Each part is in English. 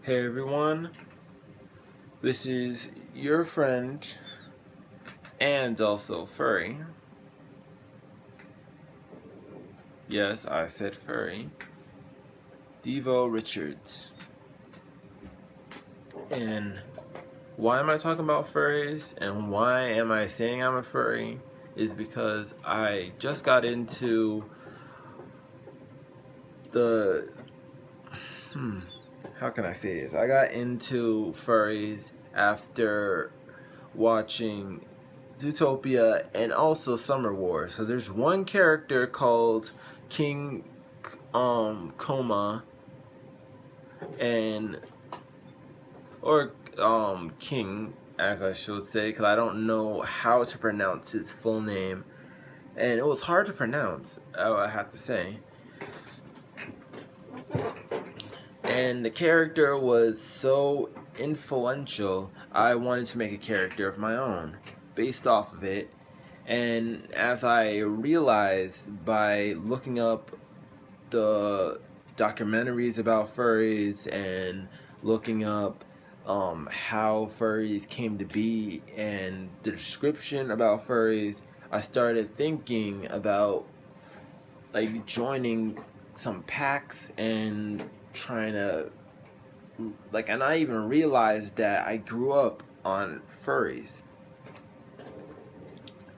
Hey everyone, this is your friend and also Furry. Yes, I said Furry. Devo Richards. And why am I talking about furries and why am I saying I'm a furry is because I just got into the how can I say this? I got into furries after watching Zootopia and also Summer Wars. So there's one character called King Coma and or King as I should say because I don't know how to pronounce his full name and it was hard to pronounce, I have to say. And the character was so influential, I wanted to make a character of my own based off of it. And as I realized by looking up the documentaries about furries and looking up how furries came to be and the description about furries, I started thinking about like joining some packs and trying to and I even realized that I grew up on furries.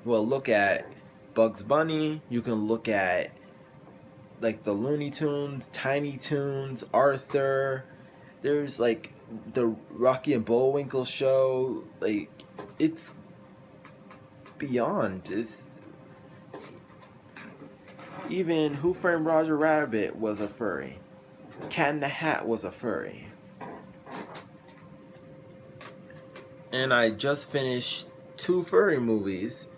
Well, look at Bugs Bunny, you can look at like the Looney Tunes, Tiny Toons, Arthur. There's like the Rocky and Bullwinkle show. Like it's beyond. It's even Who Framed Roger Rabbit was a furry. Cat in the Hat was a furry. And I just finished two furry movies,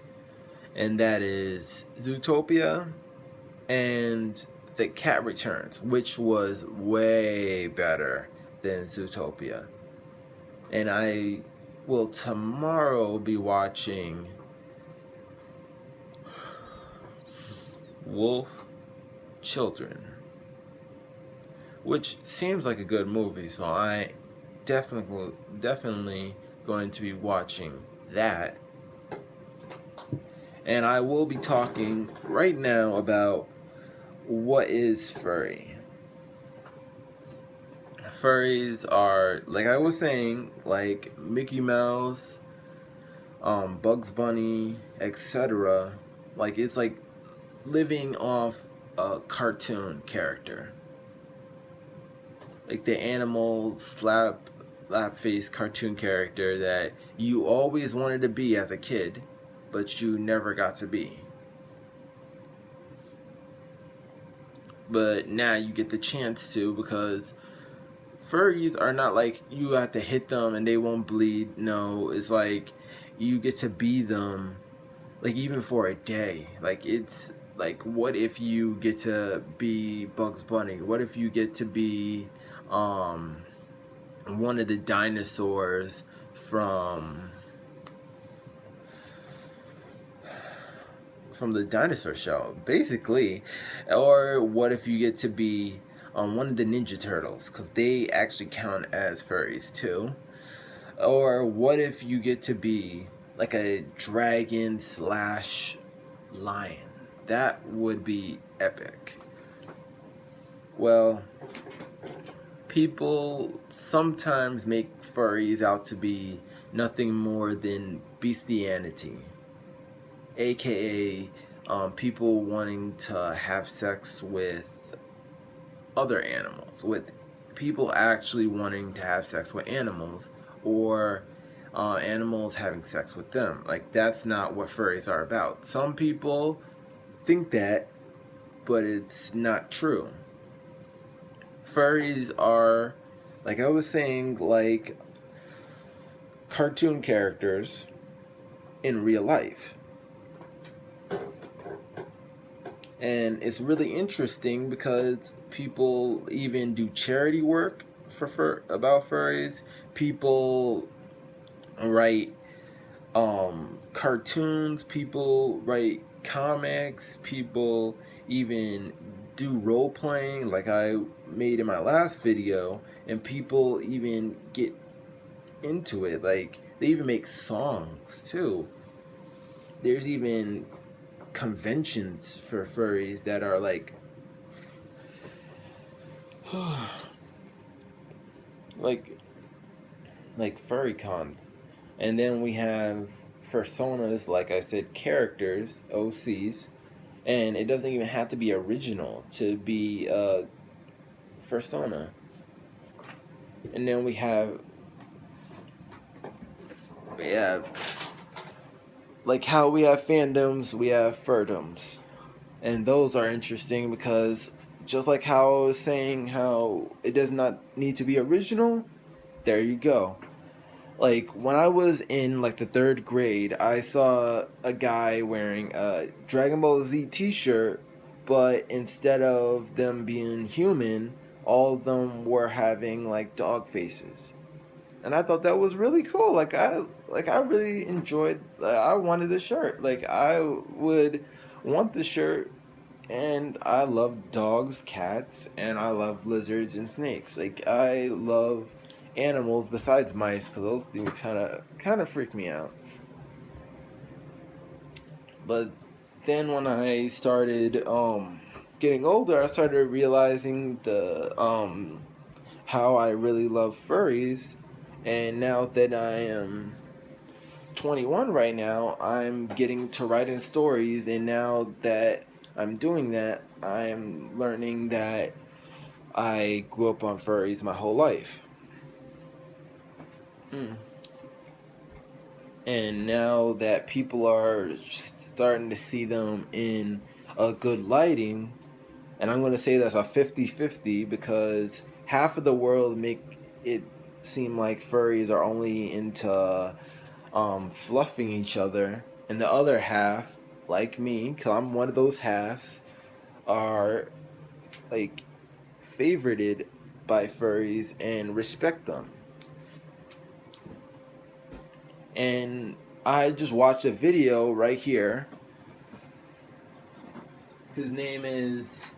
and that is Zootopia and The Cat Returns, which was way better than Zootopia. And I will tomorrow be watching Wolf Children, which seems like a good movie, so I definitely going to be watching that. And I will be talking right now about what is furry. Furries are, like I was saying, like Mickey Mouse, Bugs Bunny, etc. Like it's like living off a cartoon character. Like the animal slap face cartoon character that you always wanted to be as a kid, but you never got to be. But now you get the chance to, because furries are not like you have to hit them and they won't bleed. No, it's like you get to be them, like even for a day. Like it's like, what if you get to be Bugs Bunny? What if you get to be one of the dinosaurs from the dinosaur show, basically? Or what if you get to be one of the Ninja Turtles, because they actually count as furries too? Or what if you get to be like a dragon slash lion? That would be epic. Well, people sometimes make furries out to be nothing more than bestiality, aka people wanting to have sex with other animals, with people actually wanting to have sex with animals, or animals having sex with them. Like that's not what furries are about. Some people think that, but it's not true. Furries are, like I was saying, like cartoon characters in real life. And it's really interesting because people even do charity work about furries. People write cartoons, people write comics, people even do role playing like I made in my last video, and people even get into it. Like, they even make songs too. There's even conventions for furries that are like like furry cons. And then we have personas, like I said, characters, OCs, and it doesn't even have to be original to be a persona. And then we have like how we have fandoms, we have furdoms. And those are interesting because just like how I was saying how it does not need to be original, there you go. Like, when I was in like the 3rd grade, I saw a guy wearing a Dragon Ball Z t-shirt, but instead of them being human, all of them were having like dog faces. And I thought that was really cool. I really enjoyed, I wanted the shirt. Like, I would want the shirt. And I love dogs, cats, and I love lizards and snakes. Like, I love animals besides mice, because those things kind of freak me out. But then when I started getting older, I started realizing the how I really love furries. And now that I am 21 right now, I'm getting to writing stories, and now that I'm doing that, I'm learning that I grew up on furries my whole life. And now that people are starting to see them in a good lighting, and I'm going to say that's a 50-50, because half of the world make it seem like furries are only into fluffing each other, and the other half, like me, because I'm one of those halves, are like favorited by furries and respect them. And I just watched a video right here. His name is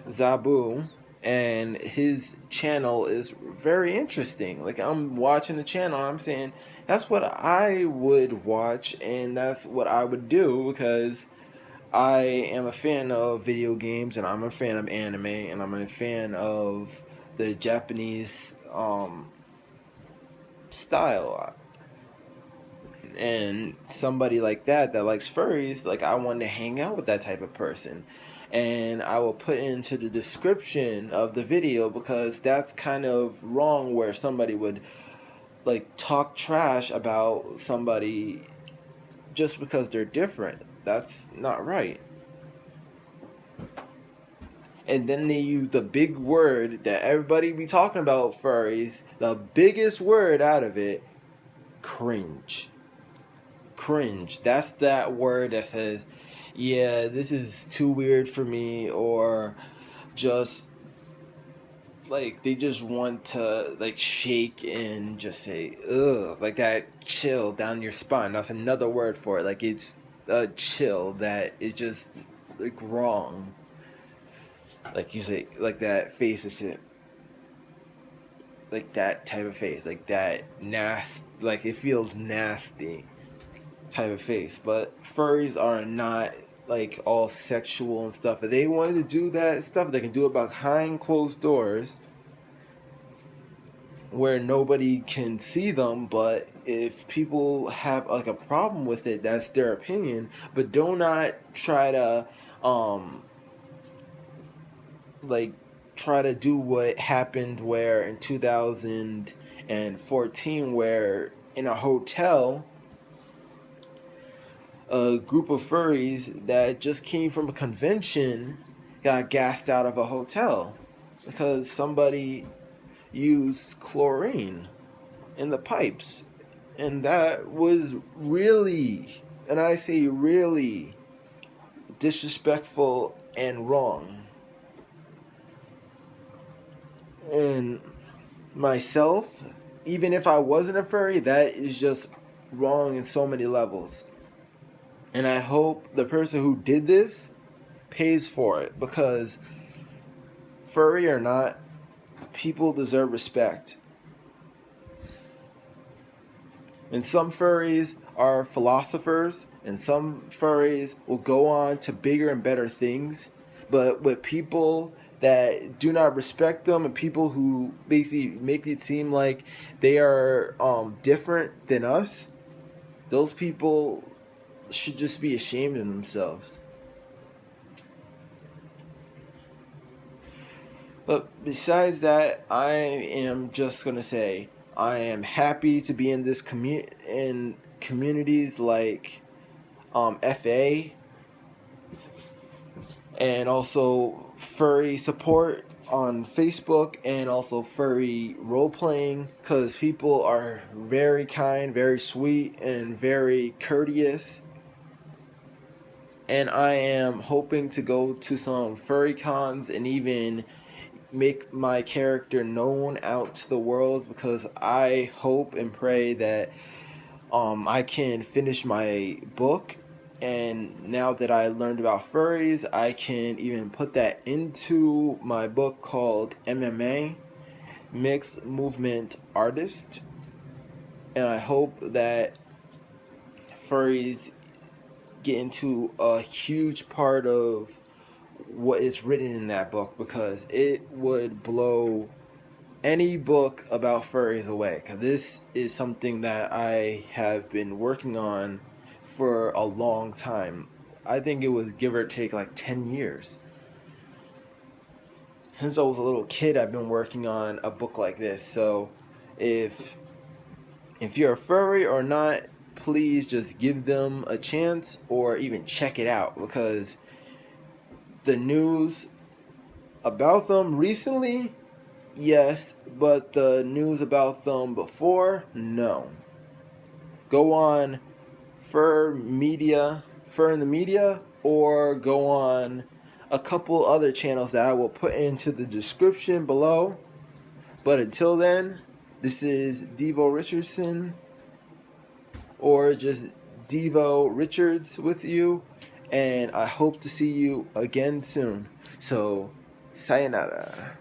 Zabu, and his channel is very interesting. Like, I'm watching the channel, I'm saying that's what I would watch, and that's what I would do, because I am a fan of video games, and I'm a fan of anime, and I'm a fan of the Japanese style. And somebody like that likes furries, like, I want to hang out with that type of person. And I will put into the description of the video, because that's kind of wrong, where somebody would like talk trash about somebody just because they're different. That's not right. And then they use the big word that everybody be talking about furries, the biggest word out of it, cringe. Cringe. That's that word that says, yeah, this is too weird for me, or just like they just want to like shake and just say ugh, like that chill down your spine. That's another word for it. Like, it's a chill that is just like wrong. Like, you say, like that face is it, like that type of face, like that nasty, like it feels nasty type of face. But furries are not like all sexual and stuff. If they wanted to do that stuff, they can do it behind closed doors where nobody can see them. But if people have like a problem with it, that's their opinion. But do not try to like try to do what happened where in 2014, where in a hotel, a group of furries that just came from a convention got gassed out of a hotel because somebody used chlorine in the pipes. And that was really, and I say really, disrespectful and wrong. And myself, even if I wasn't a furry, that is just wrong in so many levels. And I hope the person who did this pays for it, because furry or not, people deserve respect. And some furries are philosophers, and some furries will go on to bigger and better things. But with people that do not respect them, and people who basically make it seem like they are different than us, those people should just be ashamed of themselves. But besides that, I am just gonna say I am happy to be in this in communities like FA, and also furry support on Facebook, and also furry role playing, because people are very kind, very sweet, and very courteous. And I am hoping to go to some furry cons and even make my character known out to the world, because I hope and pray that I can finish my book. And now that I learned about furries, I can even put that into my book called MMA, Mixed Movement Artist. And I hope that furries get into a huge part of what is written in that book, because it would blow any book about furries away, because this is something that I have been working on for a long time. I think it was give or take like 10 years. Since I was a little kid, I've been working on a book like this. So if you're a furry or not, please just give them a chance or even check it out, because the news about them recently, yes, but the news about them before, no. Go on Fur in the Media, or go on a couple other channels that I will put into the description below. But until then, this is Devo Richardson, or just Devo Richards with you, and I hope to see you again soon. So, sayonara.